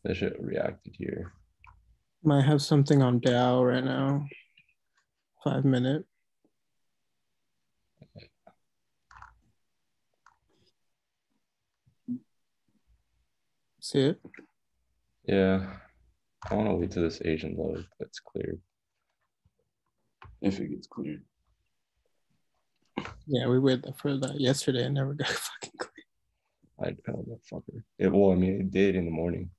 That shit reacted here. Might have something on Dow right now. 5 minute. See it? Yeah, I want to wait till this Asian low gets cleared. If it gets cleared. Yeah, we waited for that yesterday and never got fucking clear. I don't know, fucker. Well, I mean, it did in the morning.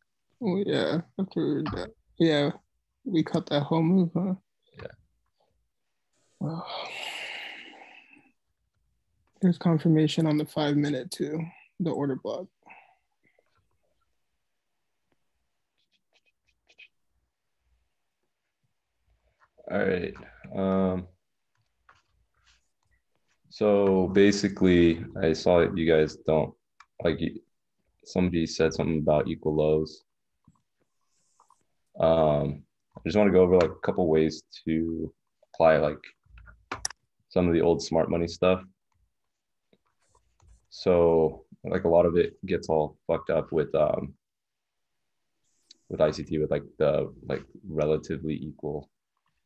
Oh yeah, after that. Yeah, we cut that whole move, huh? Yeah. Wow. There's confirmation on the 5 minute too, the order block. All right. So basically, I saw that you guys don't like. Somebody said something about equal lows. I just want to go over like a couple ways to apply like some of the old smart money stuff. So like a lot of it gets all fucked up with ICT with like the like relatively equal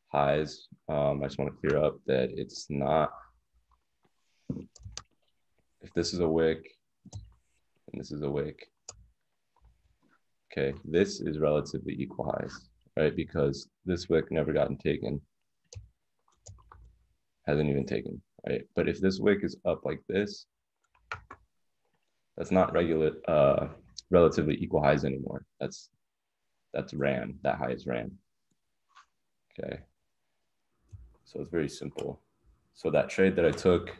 highs. I just want to clear up that it's not. If this is a wick and this is a wick, okay, this is relatively equal highs, right? Because this wick never gotten taken, hasn't even taken, right? But if this wick is up like this, that's not regular, relatively equal highs anymore. That's ran. That high is ran. Okay. So it's very simple. So that trade that I took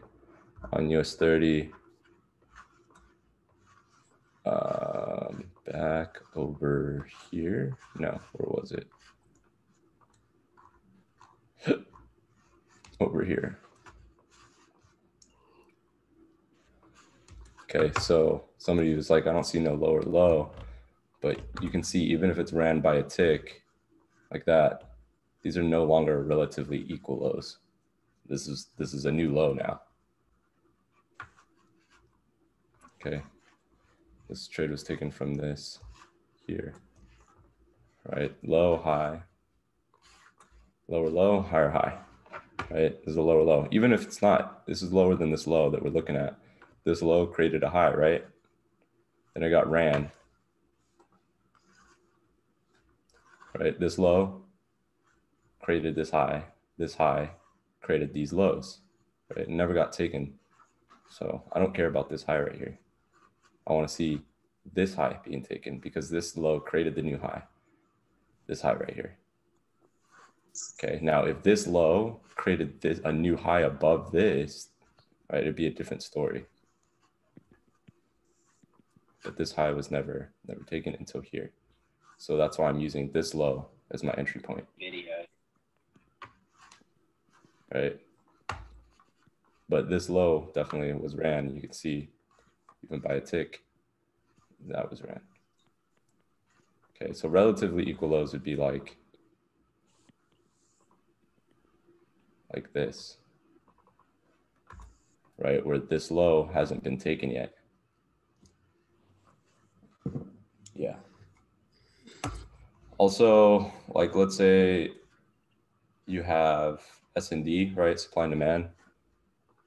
on US 30, back over here. No, where was it? Over here. Okay, so somebody was like, I don't see no lower low, but you can see even if it's ran by a tick like that, these are no longer relatively equal lows. This is a new low now. Okay, this trade was taken from this here, right? Low, high, lower low, higher high, right? This is a lower low. Even if it's not, this is lower than this low that we're looking at. This low created a high, right? Then it got ran, right? This low created this high created these lows, right? It never got taken. So I don't care about this high right here. I want to see this high being taken because this low created the new high, this high right here. Okay, now if this low created this a new high above this, right, it'd be a different story. But this high was never taken until here. So that's why I'm using this low as my entry point. Right? But this low definitely was ran. You could see even by a tick, that was ran. Okay, so relatively equal lows would be like this, right? Where this low hasn't been taken yet. Yeah. Also, like let's say you have S&D, right? Supply and demand.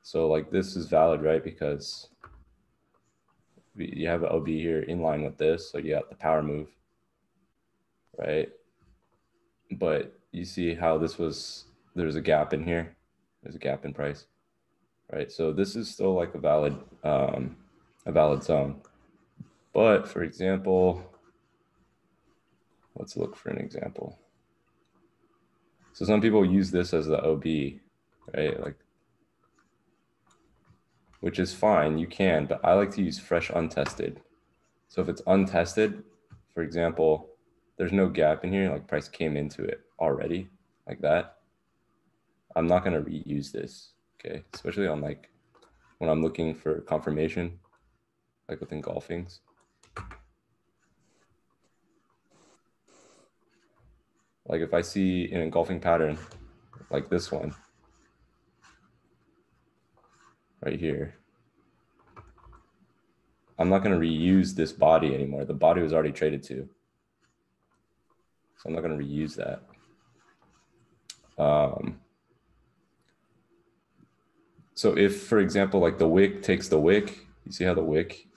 So like this is valid, right? Because you have an OB here in line with this. So you got the power move, right? But you see how there's a gap in here. There's a gap in price, right? So this is still like a valid zone. But for example, let's look for an example. So some people use this as the OB, right? Like, which is fine, you can, but I like to use fresh untested. So if it's untested, for example, there's no gap in here, like price came into it already, like that. I'm not gonna reuse this, okay? Especially on like, when I'm looking for confirmation, like with engulfings. Like if I see an engulfing pattern, like this one, right here, I'm not gonna reuse this body anymore. The body was already traded to. So I'm not going to reuse that. So if, for example, like the wick takes the wick, you see how the wick,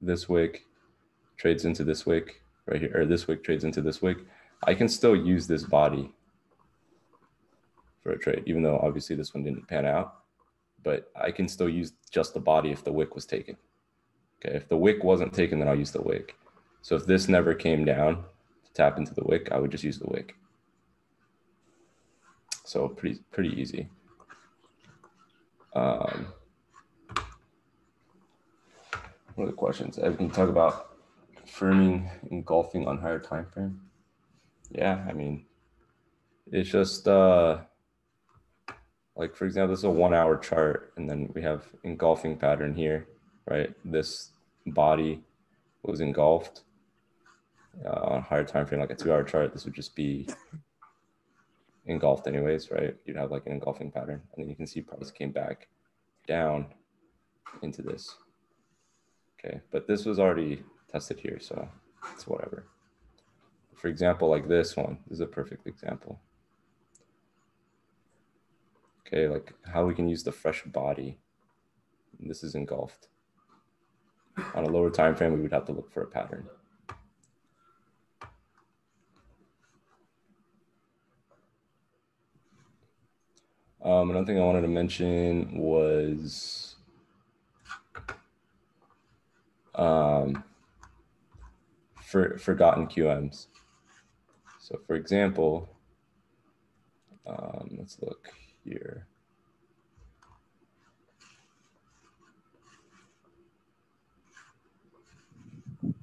this wick trades into this wick right here, or this wick trades into this wick, I can still use this body for a trade, even though obviously this one didn't pan out, but I can still use just the body if the wick was taken. Okay, if the wick wasn't taken, then I'll use the wick. So if this never came down to tap into the wick, I would just use the wick. So pretty easy. What are the questions? Ed, can you talk about firming, engulfing on higher time frame? Yeah, I mean, it's just like, for example, this is a 1 hour chart, and then we have engulfing pattern here, right? This body was engulfed on a higher time frame, like a 2 hour chart. This would just be engulfed anyways, right? You'd have like an engulfing pattern, and then you can see price came back down into this. Okay, but this was already tested here, so it's whatever. For example, like this one, this is a perfect example. Okay, like how we can use the fresh body. This is engulfed. On a lower time frame, we would have to look for a pattern. Another thing I wanted to mention was forgotten QMs. So for example, let's look here. I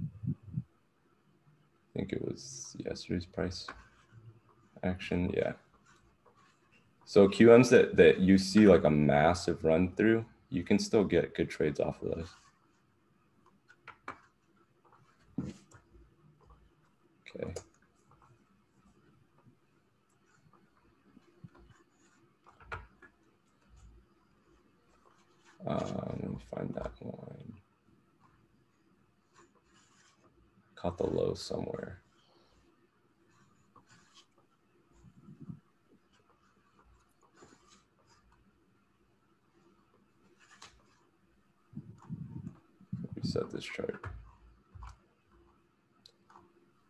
think it was yesterday's price action, yeah. So QMs that you see like a massive run through, you can still get good trades off of those. Okay. Let me find that one. Caught the low somewhere. Reset this chart.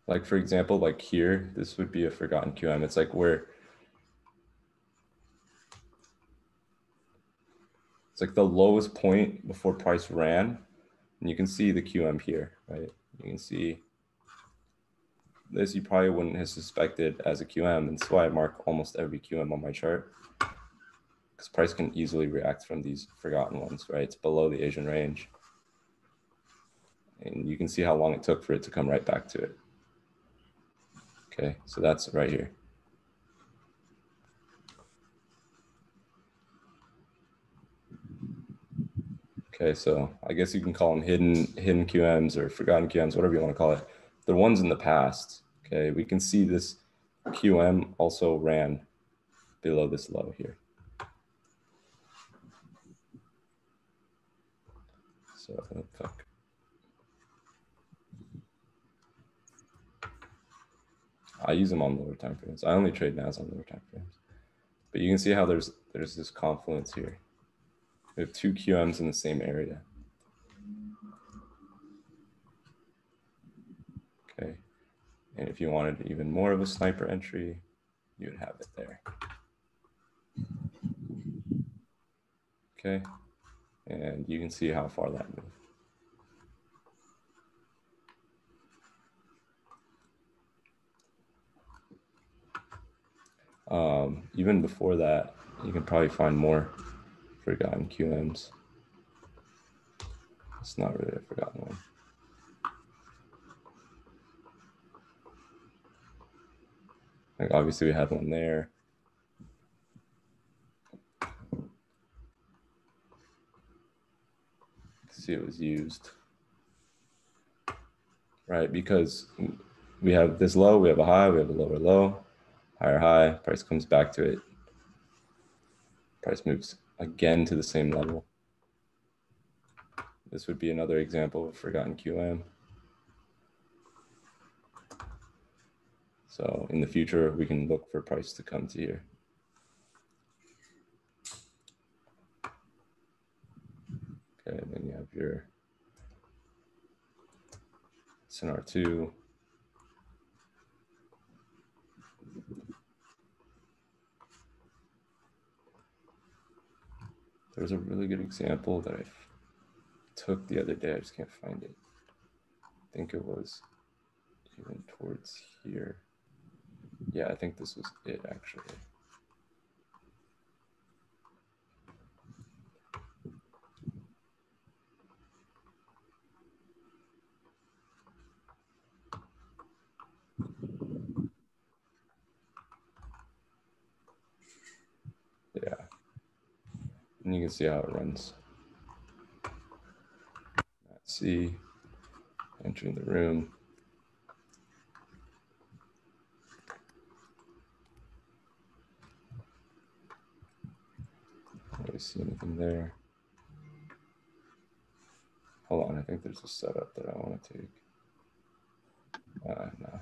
Like for example, like here, this would be a forgotten QM. It's like where it's like the lowest point before price ran, and you can see the QM here, right? You can see this you probably wouldn't have suspected as a QM, and that's why I mark almost every QM on my chart, because price can easily react from these forgotten ones, right? It's below the Asian range. And you can see how long it took for it to come right back to it. Okay, so that's right here. Okay, so I guess you can call them hidden QMs or forgotten QMs, whatever you want to call it. The ones in the past. Okay, we can see this QM also ran below this low here. So fuck. I use them on lower time frames. I only trade NAS on lower time frames. But you can see how there's this confluence here. We have two QMs in the same area. Okay. And if you wanted even more of a sniper entry, you would have it there. Okay. And you can see how far that moved. Even before that, you can probably find more forgotten QMs. It's not really a forgotten one. Like obviously we had one there. See, it was used, right? Because we have this low, we have a high, we have a lower low, higher high, price comes back to it. Price moves again to the same level. This would be another example of forgotten QM. So in the future, we can look for price to come to here. Okay, and then you have your SNR2. There's a really good example that I took the other day. I just can't find it. I think it was even towards here. Yeah, I think this was it actually. Yeah, and you can see how it runs. Let's see, entering the room. Don't really see anything there. Hold on, I think there's a setup that I want to take. No.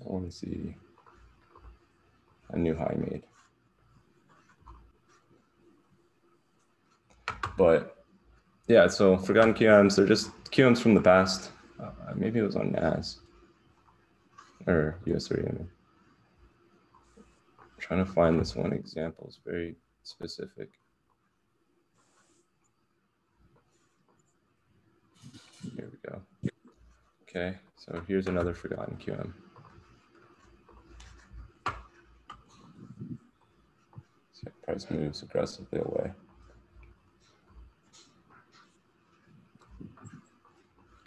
I want to see a new high made. But yeah, so forgotten QMs, they're just QMs from the past. Maybe it was on NAS or US3. I mean. I'm trying to find this one example. It's very specific. Here we go. Okay, so here's another forgotten QM. So price moves aggressively away.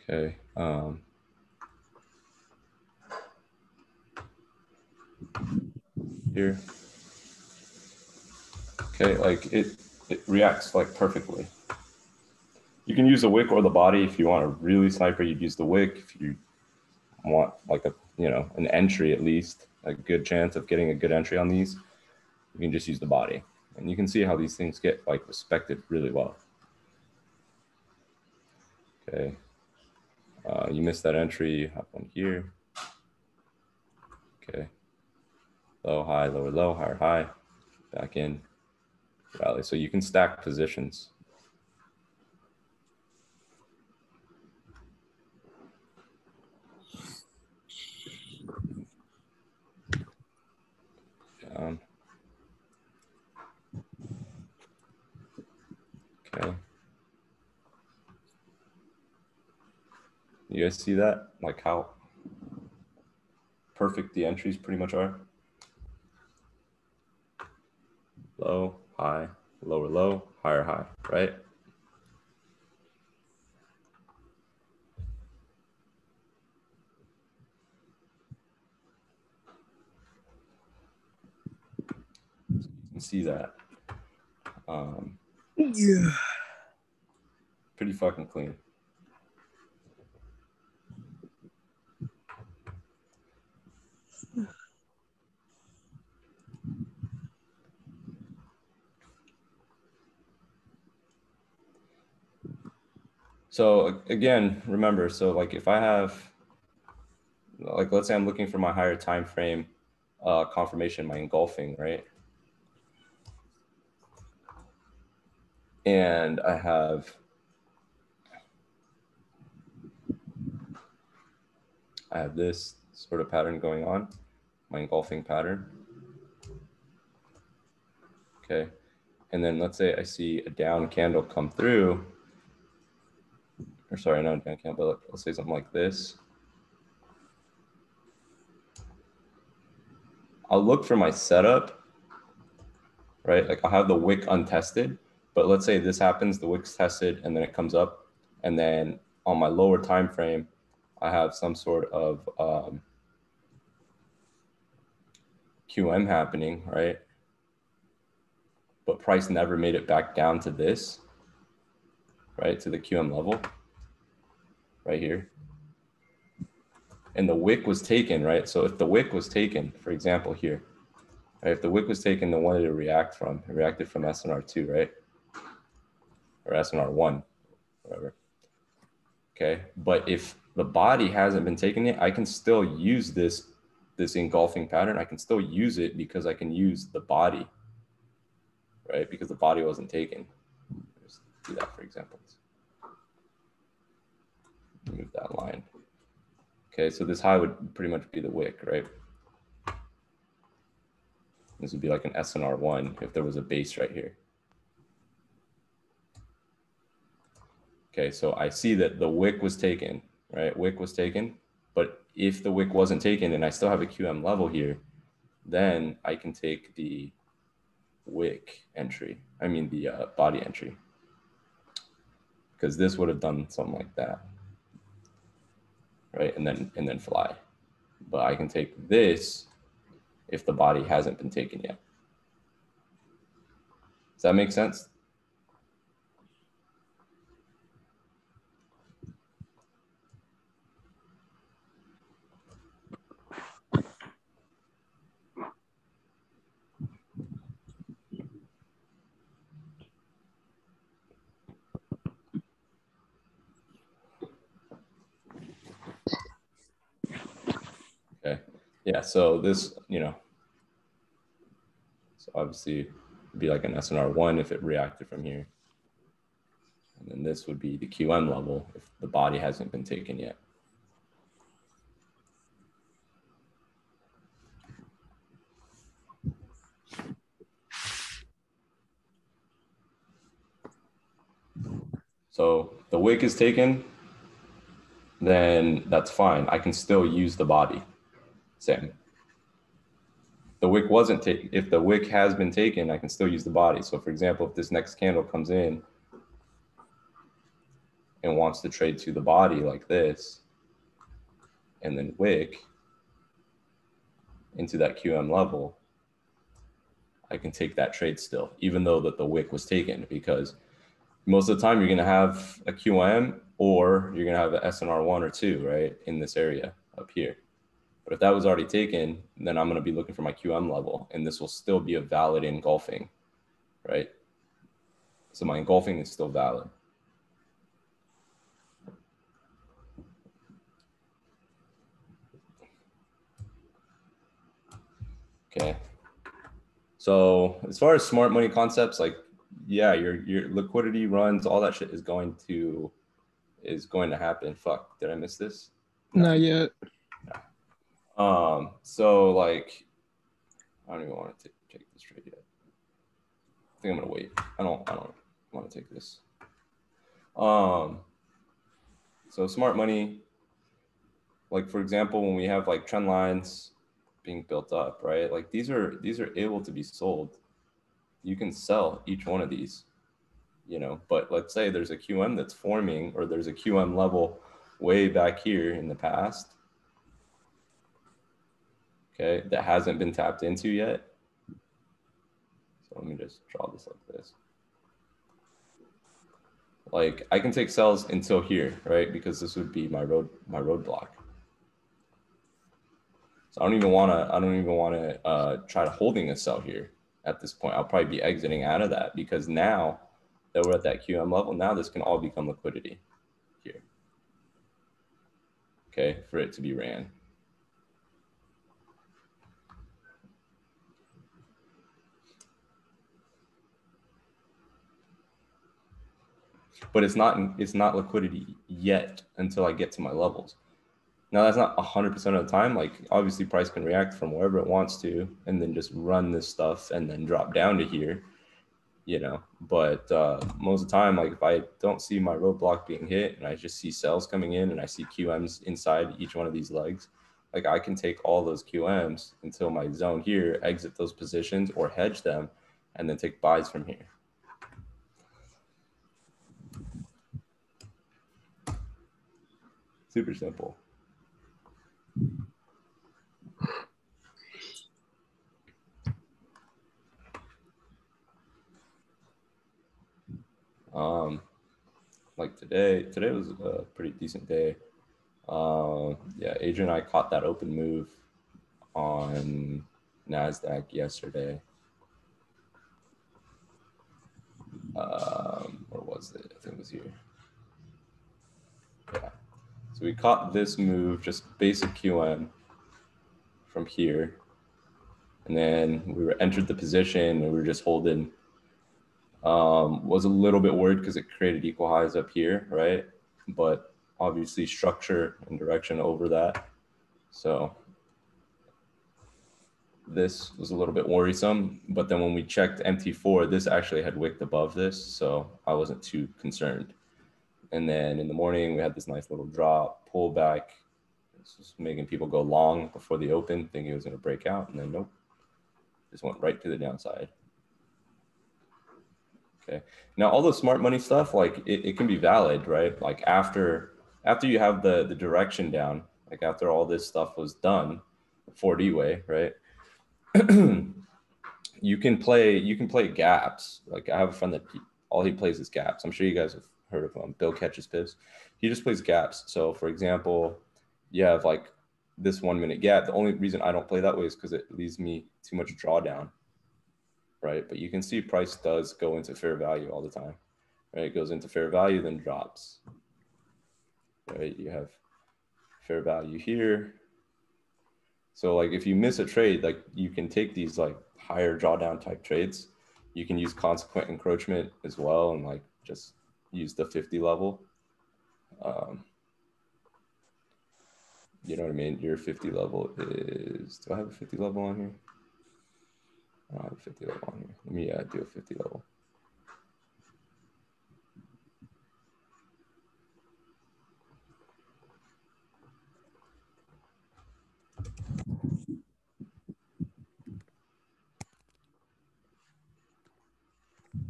Okay. Here. Okay, like it reacts like perfectly. You can use the wick or the body. If you want a really sniper, you'd use the wick. If you want like a, an entry, at least a good chance of getting a good entry on these, you can just use the body. And you can see how these things get like respected really well. Okay. You missed that entry, you have one here. Okay. Low, high, lower, low, higher, high, back in, rally. So you can stack positions. Down. Okay. You guys see that? Like how perfect the entries pretty much are? Low, high, lower, low, higher, high, right? You can see that. Yeah. Pretty fucking clean. So again, remember, so like if I have, like let's say I'm looking for my higher time frame confirmation, my engulfing, right? And I have this sort of pattern going on, my engulfing pattern. Okay. And then let's say I see a down candle come through, or sorry, not a down candle, but let's say something like this. I'll look for my setup, right? Like I'll have the wick untested, but let's say this happens, the wick's tested and then it comes up. And then on my lower time frame, I have some sort of QM happening, right? But price never made it back down to this, right? To the QM level, right here. And the wick was taken, right? So if the wick was taken, for example, here, right? If the wick was taken, the one it reacted from SNR2, right? or SNR1, whatever. Okay, but if the body hasn't been taken yet, I can still use this engulfing pattern. I can still use it because I can use the body, right? Because the body wasn't taken. Let's do that for example. Move that line. Okay, so this high would pretty much be the wick, right? This would be like an SNR1 if there was a base right here. Okay, so I see that the wick was taken, right? Wick was taken, but if the wick wasn't taken and I still have a QM level here, then I can take the wick entry, I mean the body entry, because this would have done something like that, right? And then fly. But I can take this if the body hasn't been taken yet. Does that make sense? Okay. Yeah, so this, so obviously it'd be like an SNR1 if it reacted from here. And then this would be the QM level if the body hasn't been taken yet. So the wick is taken, then that's fine. I can still use the body. Same. The wick wasn't taken. If the wick has been taken, I can still use the body. So for example, if this next candle comes in and wants to trade to the body like this, and then wick into that QM level, I can take that trade still, even though that the wick was taken, because most of the time you're going to have a QM or you're going to have an SNR1 or 2, right, in this area up here. But if that was already taken, then I'm going to be looking for my QM level, and this will still be a valid engulfing, right? So my engulfing is still valid. Okay. So as far as smart money concepts, like, yeah, your liquidity runs, all that shit is going to happen. Fuck, did I miss this? No. Not yet. So like, I don't even want to take this trade yet. I think I'm gonna wait. I don't want to take this. So smart money, like for example, when we have like trend lines being built up, right? Like these are able to be sold. You can sell each one of these, but let's say there's a QM that's forming, or there's a QM level way back here in the past, okay, that hasn't been tapped into yet. So let me just draw this like this. Like I can take sells until here, right? Because this would be my roadblock. So I don't even want to try to holding a sell here at this point. I'll probably be exiting out of that, because now that we're at that QM level, now this can all become liquidity here. Okay, for it to be ran. But it's not liquidity yet until I get to my levels. Now that's not 100% of the time. Like obviously price can react from wherever it wants to and then just run this stuff and then drop down to here, but most of the time, like if I don't see my roadblock being hit and I just see sells coming in and I see QMs inside each one of these legs, like I can take all those QMs until my zone here, exit those positions or hedge them, and then take buys from here. Super simple. Like today was a pretty decent day. Yeah, Adrian and I caught that open move on NASDAQ yesterday. Where was was it? I think it was here. Yeah. So we caught this move, just basic QM from here. And then we were entered the position and we were just holding. Was a little bit worried because it created equal highs up here, right? But obviously structure and direction over that. So this was a little bit worrisome, but then when we checked MT4, this actually had wicked above this, so I wasn't too concerned. And then in the morning, we had this nice little drop, pullback. This was making people go long before the open, thinking it was going to break out, and then nope, just went right to the downside. Okay, now all the smart money stuff, like it can be valid, right? Like after you have the direction down, like after all this stuff was done, 4D way, right? you can play gaps. Like I have a friend that all he plays is gaps. I'm sure you guys have heard of him. Bill Catches Pips. He just plays gaps. So for example, you have like this 1 minute gap. The only reason I don't play that way is because it leaves me too much drawdown, right? But you can see price does go into fair value all the time, right? It goes into fair value, then drops, right? You have fair value here. So like if you miss a trade, like you can take these like higher drawdown type trades. You can use consequent encroachment as well and like just use the 50 level. You know what I mean? Your 50 level is, do I have a 50 level on here? I don't have a 50 level on here. Let me do a 50 level.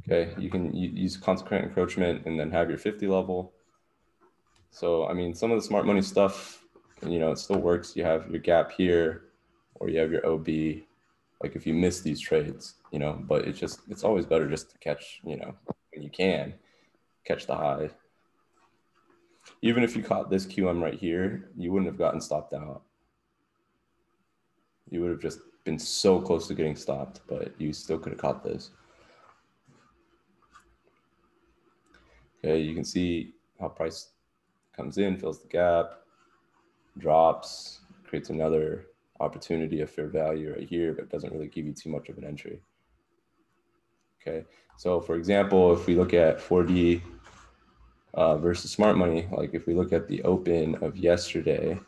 Okay, you can use consequent encroachment and then have your 50 level. So, I mean, some of the smart money stuff, you know, it still works. You have your gap here, or you have your OB, like if you miss these trades, you know, but it's always better just to catch, you know, when you can catch the high. Even if you caught this QM right here, you wouldn't have gotten stopped out. You would have just been so close to getting stopped, but you still could have caught this. Okay, you can see how price comes in, fills the gap, drops, creates another opportunity of fair value right here, but doesn't really give you too much of an entry. Okay, so for example, if we look at 4D versus smart money, like if we look at the open of yesterday,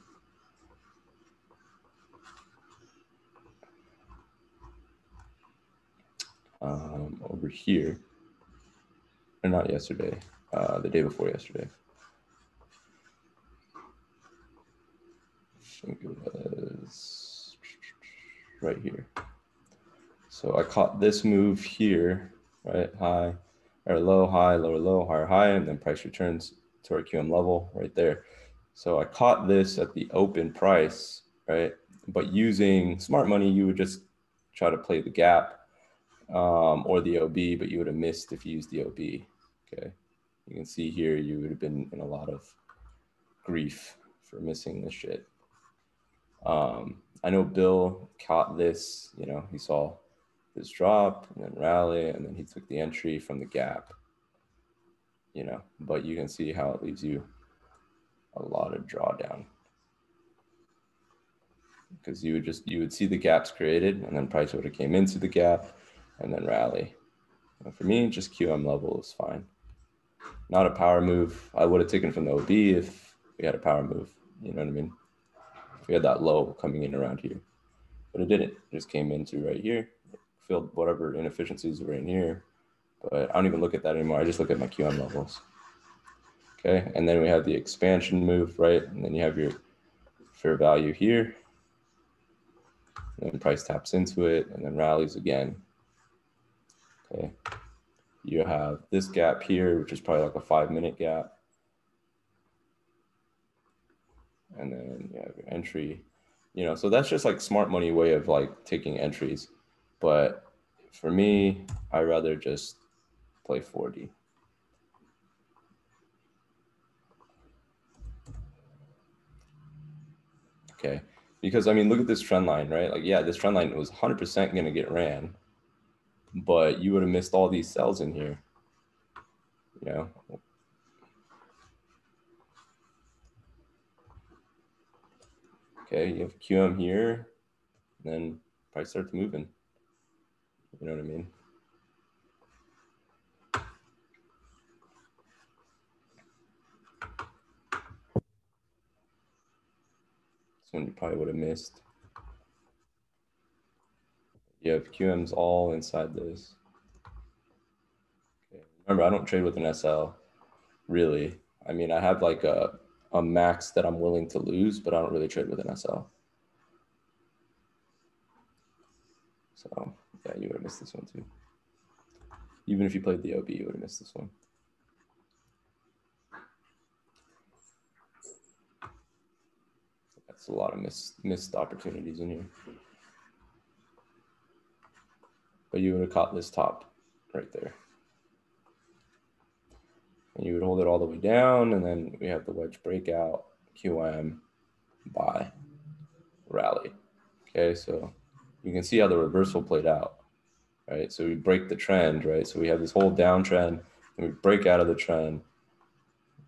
over here, or not yesterday, the day before yesterday. I think it was right here. So I caught this move here, right? High or low, high, lower, low, higher, high, and then price returns to our QM level right there. So I caught this at the open price, right? But using smart money, you would just try to play the gap or the OB, but you would have missed if you used the OB. Okay, you can see here you would have been in a lot of grief for missing this shit. I know Bill caught this, you know, he saw this drop and then rally, and then he took the entry from the gap, you know, but you can see how it leaves you a lot of drawdown because you would see the gaps created and then price would have came into the gap and then rally. And for me, just QM level is fine. Not a power move. I would have taken from the OB if we had a power move, you know what I mean? If we had that low coming in around here, but it didn't. It just came into right here, filled whatever inefficiencies were in here, but I don't even look at that anymore. I just look at my QM levels. Okay, and then we have the expansion move, right? And then you have your fair value here. And then price taps into it and then rallies again. Okay, you have this gap here, which is probably like a 5-minute gap. And then you have your entry, you know, so that's just like smart money way of like taking entries. But for me, I rather just play 4D. Okay, because I mean, look at this trend line, right? Like, yeah, this trend line was 100% going to get ran, but you would have missed all these sells in here, you know. Okay, you have QM here, and then price starts moving. You know what I mean? This one you probably would have missed. You have QMs all inside this. Okay. Remember, I don't trade with an SL, really. I mean, I have like a max that I'm willing to lose, but I don't really trade with an SL. So yeah, you would have missed this one too. Even if you played the OB, you would have missed this one. That's a lot of missed opportunities in here. But you would have caught this top right there. And you would hold it all the way down, and then we have the wedge breakout, QM, buy, rally. Okay, so you can see how the reversal played out, right? So we break the trend, right? So we have this whole downtrend, and we break out of the trend,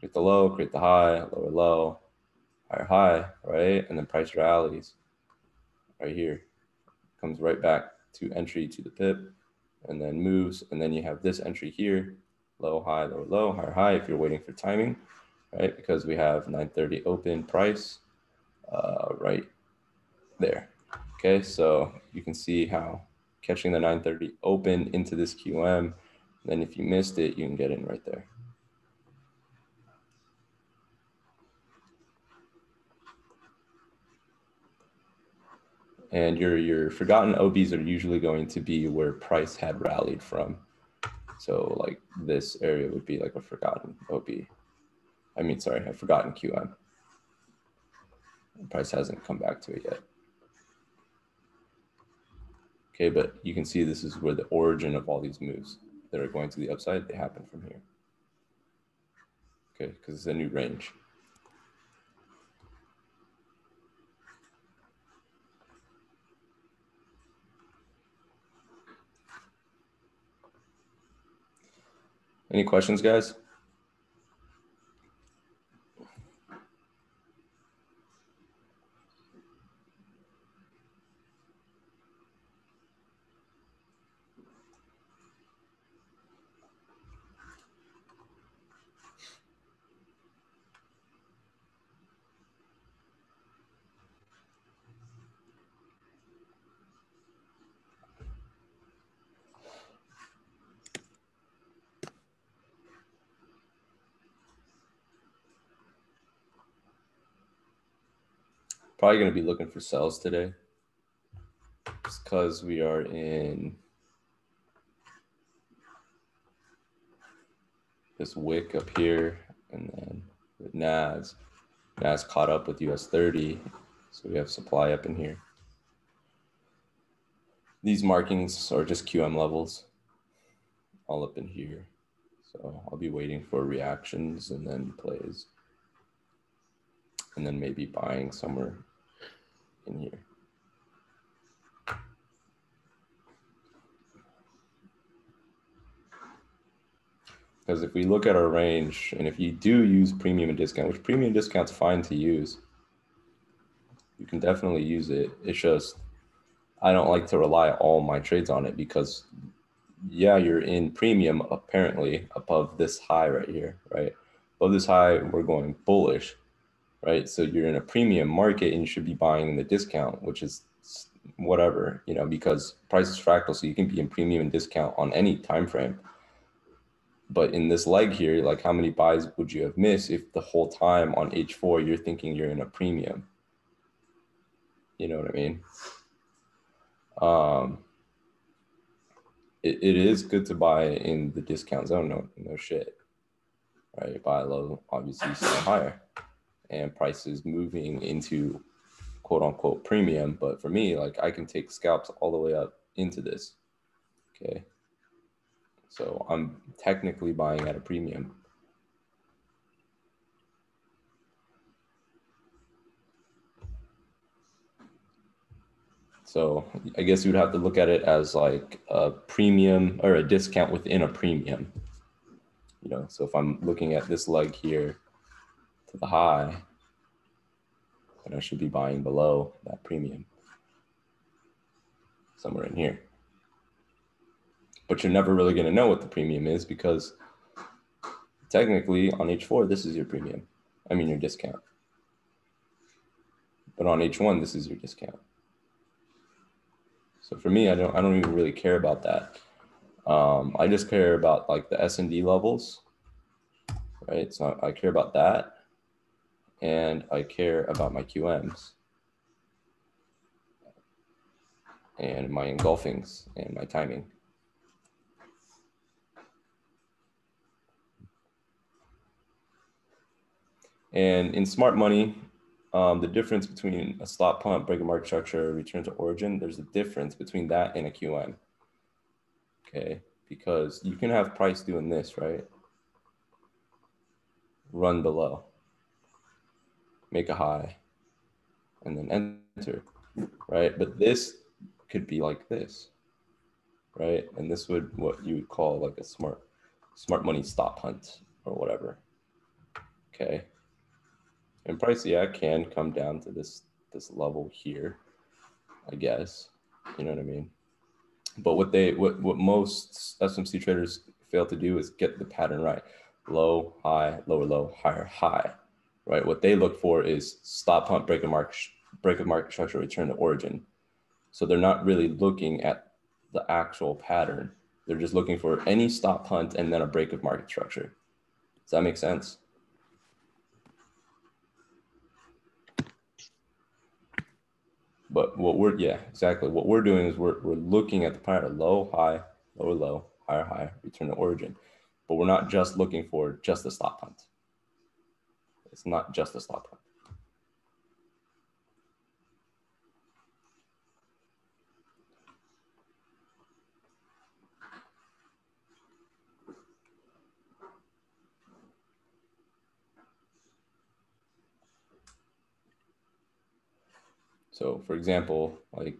create the low, create the high, lower low, higher high, right? And then price rallies right here, comes right back to entry to the pip, and then moves, and then you have this entry here, low, high, lower low, higher high if you're waiting for timing, right? Because we have 930 open price right there. Okay, so you can see how catching the 930 open into this QM, then if you missed it, you can get in right there. And your forgotten OBs are usually going to be where price had rallied from. So like this area would be like a forgotten OB. I mean, sorry, a forgotten QM. Price hasn't come back to it yet. Okay, but you can see this is where the origin of all these moves that are going to the upside, they happen from here. Okay, because it's a new range. Any questions, guys? Probably going to be looking for sells today. Just because we are in this wick up here, and then with NAS caught up with US 30, so we have supply up in here. These markings are just QM levels all up in here. So I'll be waiting for reactions and then plays, and then maybe buying somewhere in here. Because if we look at our range, and if you do use premium and discount, which premium discount's fine to use, you can definitely use it. It's just, I don't like to rely all my trades on it because, yeah, you're in premium apparently above this high right here, right? Above this high, we're going bullish, right? So you're in a premium market and you should be buying in the discount, which is whatever, you know, because price is fractal, so you can be in premium and discount on any time frame. But in this leg here, like how many buys would you have missed if the whole time on H4 you're thinking you're in a premium? You know what I mean? It is good to buy in the discount zone, no shit, right? Buy low, obviously sell higher, and prices moving into quote unquote premium. But for me, like I can take scalps all the way up into this, okay? So I'm technically buying at a premium. So I guess you would have to look at it as like a premium or a discount within a premium. You know, so if I'm looking at this leg here to the high, then I should be buying below that premium, somewhere in here. But you're never really going to know what the premium is because technically on H4, this is your premium. I mean, your discount. But on H1, this is your discount. So for me, I don't even really care about that. I just care about like the S&D levels, right? So I care about that. And I care about my QMs and my engulfings and my timing. And in smart money, the difference between a stop pump, break of market structure, return to origin, there's a difference between that and a QM. Okay, because you can have price doing this, right? Run below, make a high, and then enter, right? But this could be like this, right? And this would what you would call like a smart money stop hunt or whatever. Okay. And price, yeah, can come down to this level here, I guess. You know what I mean? But what most SMC traders fail to do is get the pattern right. Low, high, lower, low, higher, high. Right? What they look for is stop pump, break of market structure, return to origin. So they're not really looking at the actual pattern. They're just looking for any stop hunt and then a break of market structure. Does that make sense? But what we're, yeah, exactly. What we're doing is we're looking at the pattern: low, high, lower, low, higher, high, return to origin. But we're not just looking for just a stop hunt. It's not just a stop hunt. So for example, like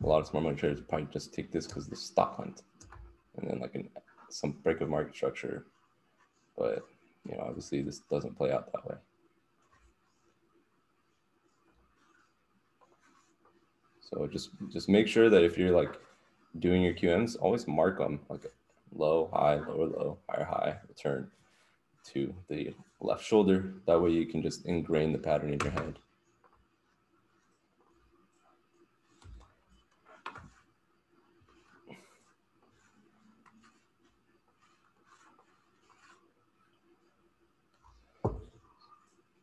a lot of smart money traders probably just take this because the stop hunt and then like some break of market structure. But you know, obviously this doesn't play out that way. So just make sure that if you're like doing your QMs, always mark them like low, high, lower, low, higher, high, return to the left shoulder. That way you can just ingrain the pattern in your head.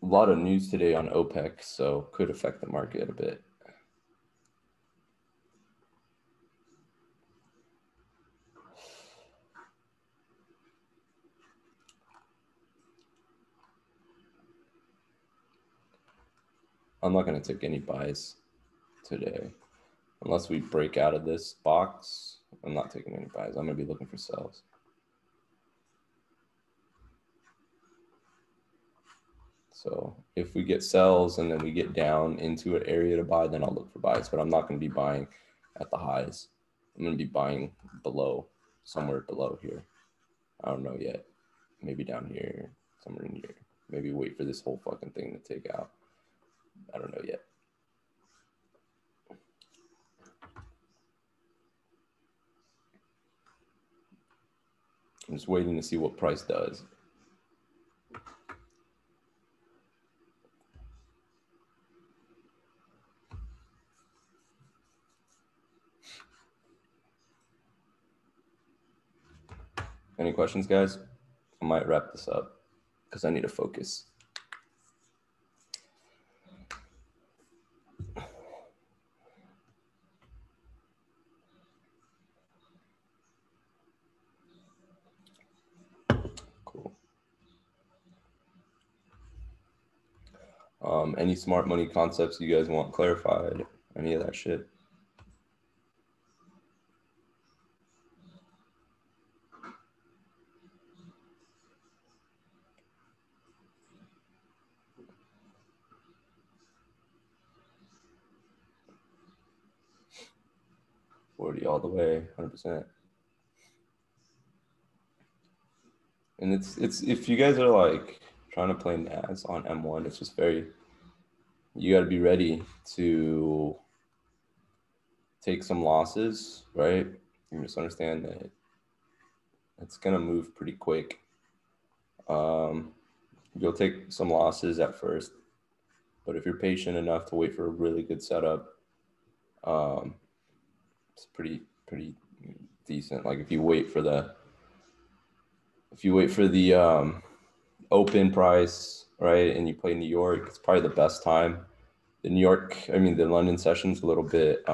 A lot of news today on OPEC, so could affect the market a bit. I'm not going to take any buys today. Unless we break out of this box, I'm not taking any buys. I'm going to be looking for sells. So if we get sells and then we get down into an area to buy, then I'll look for buys. But I'm not going to be buying at the highs. I'm going to be buying below, somewhere below here. I don't know yet. Maybe down here, somewhere in here. Maybe wait for this whole fucking thing to take out. I don't know yet. I'm just waiting to see what price does. Any questions, guys? I might wrap this up because I need to focus. Cool. Any smart money concepts you guys want clarified? Any of that shit? All the way, 100%. And it's if you guys are like trying to play NAS on M1, it's just you got to be ready to take some losses, right? You just understand that it's gonna move pretty quick. You'll take some losses at first, but if you're patient enough to wait for a really good setup, it's pretty decent. Like if you wait for the open price, right, and you play New York, it's probably the best time. The London session's a little bit.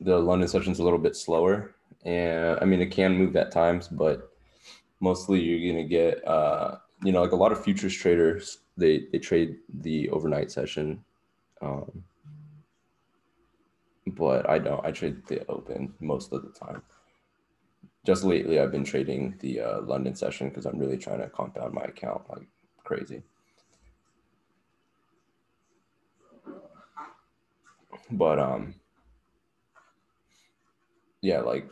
The London session's a little bit slower, and I mean it can move at times, but mostly you're gonna get like a lot of futures traders they trade the overnight session, but I don't. I trade the open most of the time. Just lately, I've been trading the London session because I'm really trying to compound my account like crazy. But yeah, like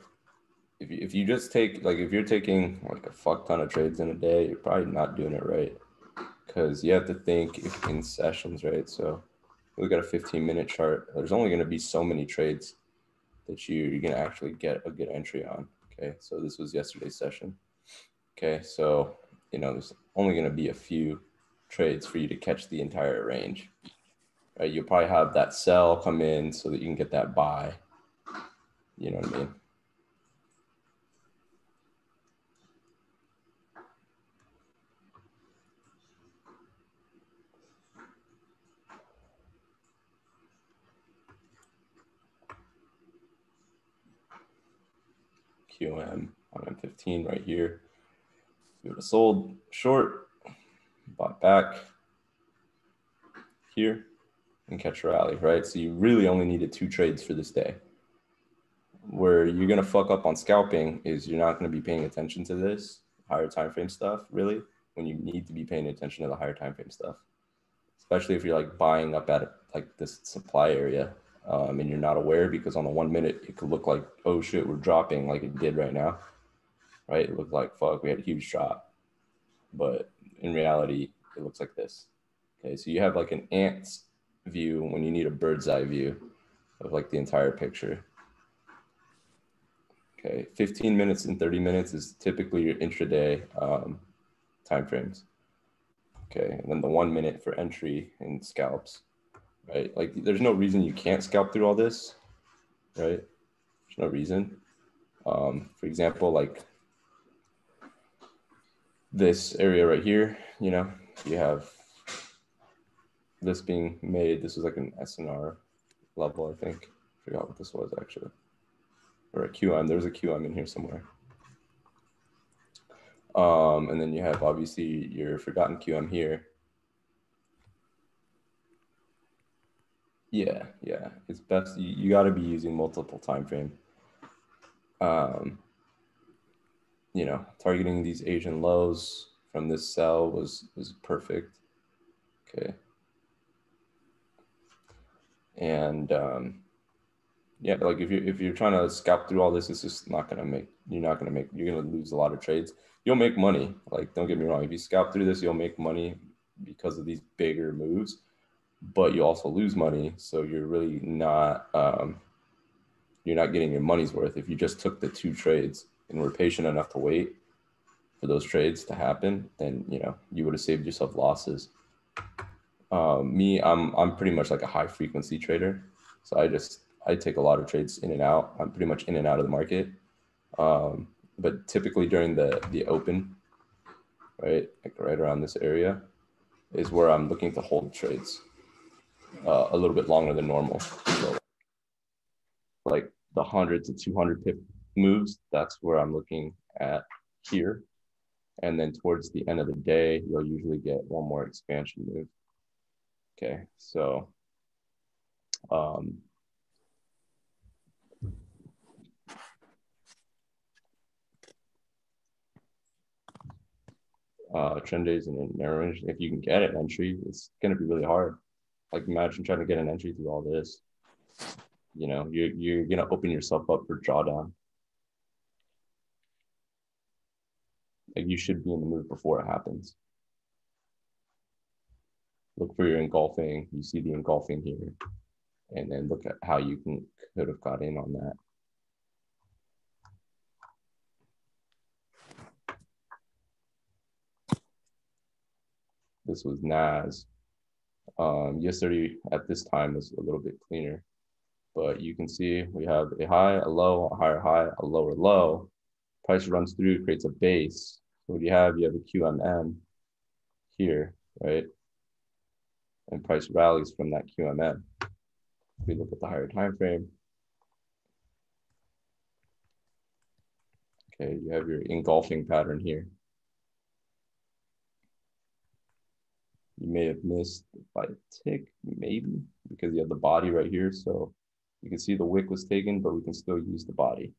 if you just take if you're taking like a fuck ton of trades in a day, you're probably not doing it right, because you have to think in sessions, right? So we got a 15-minute chart. There's only going to be so many trades that you're going to actually get a good entry on. Okay, so this was yesterday's session. Okay, so there's only going to be a few trades for you to catch the entire range. Right? You'll probably have that sell come in so that you can get that buy. You know what I mean? QM on M15 right here. We would have sold short, bought back here, and catch a rally, right? So you really only needed 2 trades for this day. Where you're gonna fuck up on scalping is you're not gonna be paying attention to this higher time frame stuff, really, when you need to be paying attention to the higher time frame stuff. Especially if you're like buying up at like this supply area, and you're not aware, because on the 1 minute it could look like, oh shit, we're dropping like it did right now, right? It looked like fuck, we had a huge drop, but in reality it looks like this. Okay, so you have like an ant's view when you need a bird's eye view of like the entire picture. Okay, 15 minutes and 30 minutes is typically your intraday time frames. Okay, and then the 1 minute for entry and scalps, right? Like there's no reason you can't scalp through all this, right? There's no reason. For example, like this area right here, you have this being made. This was like an SNR level, I think. I forgot what this was actually. Or a QM. There's a QM in here somewhere. And then you have obviously your forgotten QM here. Yeah. It's best you got to be using multiple time frame. Targeting these Asian lows from this sell was perfect. Okay. And yeah, like if you're trying to scalp through all this, it's just not gonna make. You're gonna lose a lot of trades. You'll make money. Like, don't get me wrong. If you scalp through this, you'll make money because of these bigger moves, but you also lose money. So you're really not. You're not getting your money's worth if you just took the 2 trades and were patient enough to wait for those trades to happen. Then you would have saved yourself losses. Me, I'm pretty much like a high frequency trader, so I take a lot of trades in and out. I'm pretty much in and out of the market. But typically during the open, right, like right around this area, is where I'm looking to hold trades a little bit longer than normal. So like the 100 to 200 pip moves, that's where I'm looking at here. And then towards the end of the day, you'll usually get one more expansion move. Okay, so trend days and a narrow range. If you can get an entry, it's going to be really hard. Like imagine trying to get an entry through all this. You're going to open yourself up for drawdown. Like you should be in the move before it happens. Look for your engulfing. You see the engulfing here, and then look at how you could have got in on that. This was NAS. Yesterday at this time was a little bit cleaner, but you can see we have a high, a low, a higher high, a lower low. Price runs through, creates a base. So what do you have? You have a QMM here, right? And price rallies from that QMM. If we look at the higher time frame, okay, you have your engulfing pattern here. You may have missed by a tick, maybe, because you have the body right here. So you can see the wick was taken, but we can still use the body.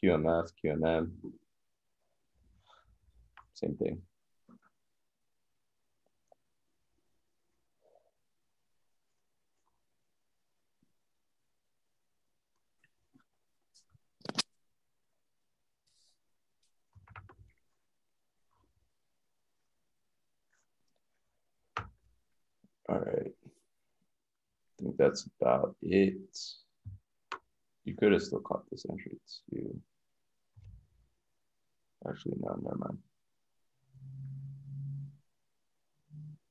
QMF, QMM, same thing. All right. I think that's about it. You could have still caught this entry too. Actually, no, never mind.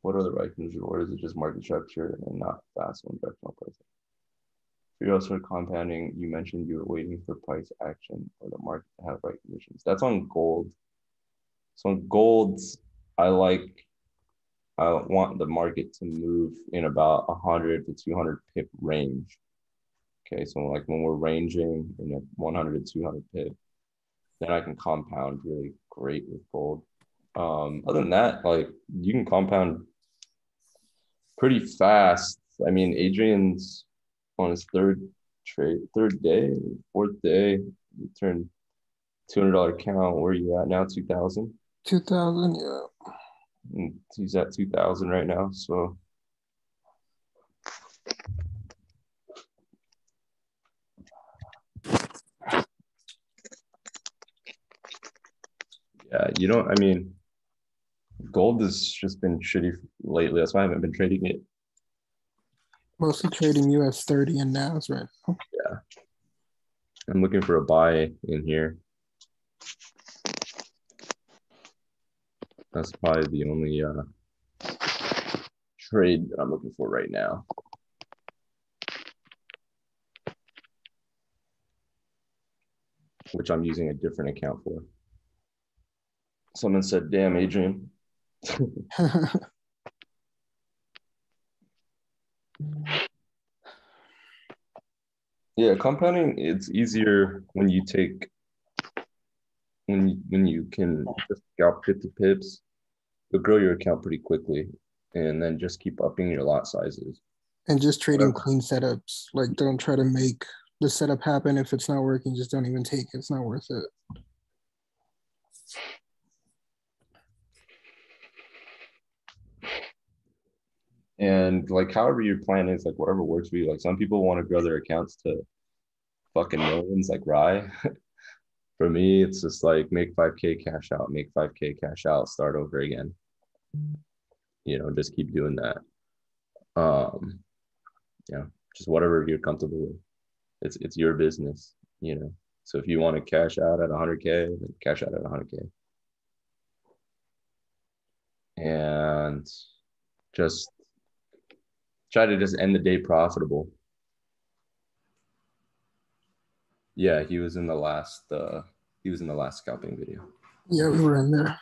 What are the right conditions, or is it just market structure and not fast one directional pricing? For your also compounding, you mentioned you were waiting for price action or the market to have right conditions. That's on gold. So on gold, I want the market to move in about 100 to 200 pip range. Okay, so like when we're ranging in a 100 to 200 pip, then I can compound really great with gold. Other than that, like you can compound pretty fast. I mean, Adrian's on his third day, fourth day, you turned $200 account. Where are you at now? 2,000. 2,000, yeah. And he's at 2,000 right now. So yeah, you don't. I mean, gold has just been shitty lately. That's why I haven't been trading it. Mostly trading US 30 and NAS right now. Yeah. I'm looking for a buy in here. That's probably the only trade that I'm looking for right now. Which I'm using a different account for. Someone said, damn, Adrian. Yeah, compounding, it's easier when you take when you can just scalp 50 pips, you'll grow your account pretty quickly and then just keep upping your lot sizes. And just trading clean setups. Like don't try to make the setup happen. If it's not working, just don't even take it. It's not worth it. And like however your plan is, like whatever works for you. Like some people want to grow their accounts to fucking millions, like Rye. For me, it's just like make 5K cash out, make 5K cash out, start over again. You know, just keep doing that. Yeah, just whatever you're comfortable with. It's your business, you know. So if you want to cash out at 100K, then cash out at 100K. And just try to just end the day profitable. Yeah, he was in the last scalping video. Yeah, we were in there.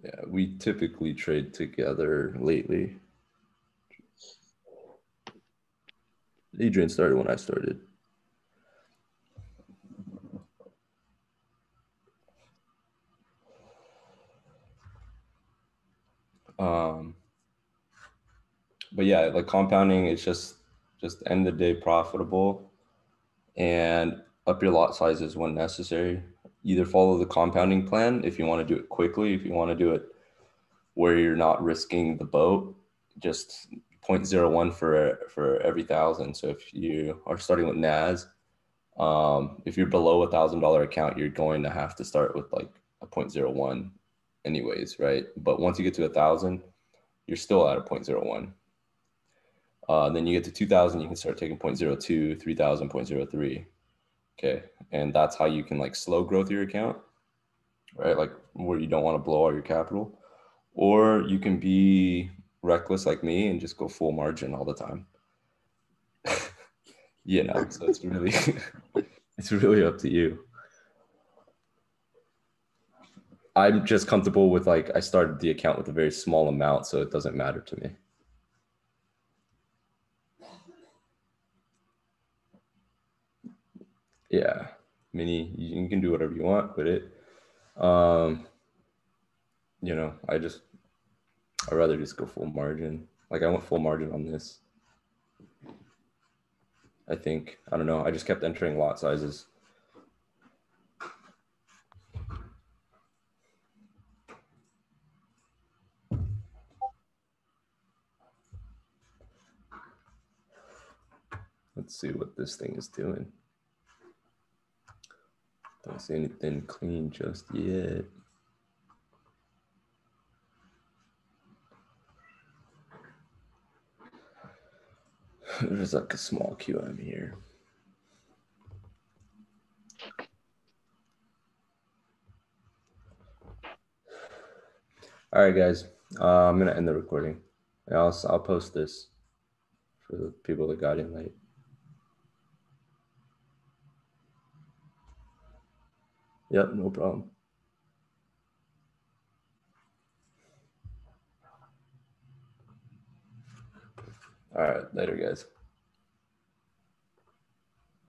Yeah, we typically trade together lately. Adrian started when I started. But yeah, like compounding is just end the day profitable and up your lot sizes when necessary. Either follow the compounding plan if you want to do it quickly, if you want to do it where you're not risking the boat, just 0.01 for every 1,000. So if you are starting with NAS, if you're below $1,000 account, you're going to have to start with like a 0.01 anyways, right? But once you get to 1,000, you're still at a 0.01. Then you get to 2,000, you can start taking 0.02, 3,000, 0.03. Okay. And that's how you can like slow growth your account, right? Like where you don't want to blow all your capital. Or you can be reckless like me and just go full margin all the time. You know, so it's really it's really up to you. I'm just comfortable with like I started the account with a very small amount, so it doesn't matter to me. Yeah, mini, you can do whatever you want with it. You know, I'd rather just go full margin. Like I went full margin on this. I think, I don't know, I just kept entering lot sizes. Let's see what this thing is doing. Don't see anything clean just yet. There's like a small QM here. All right, guys, I'm gonna end the recording. I'll post this for the people that got in late. Yep, no problem. All right, later, guys.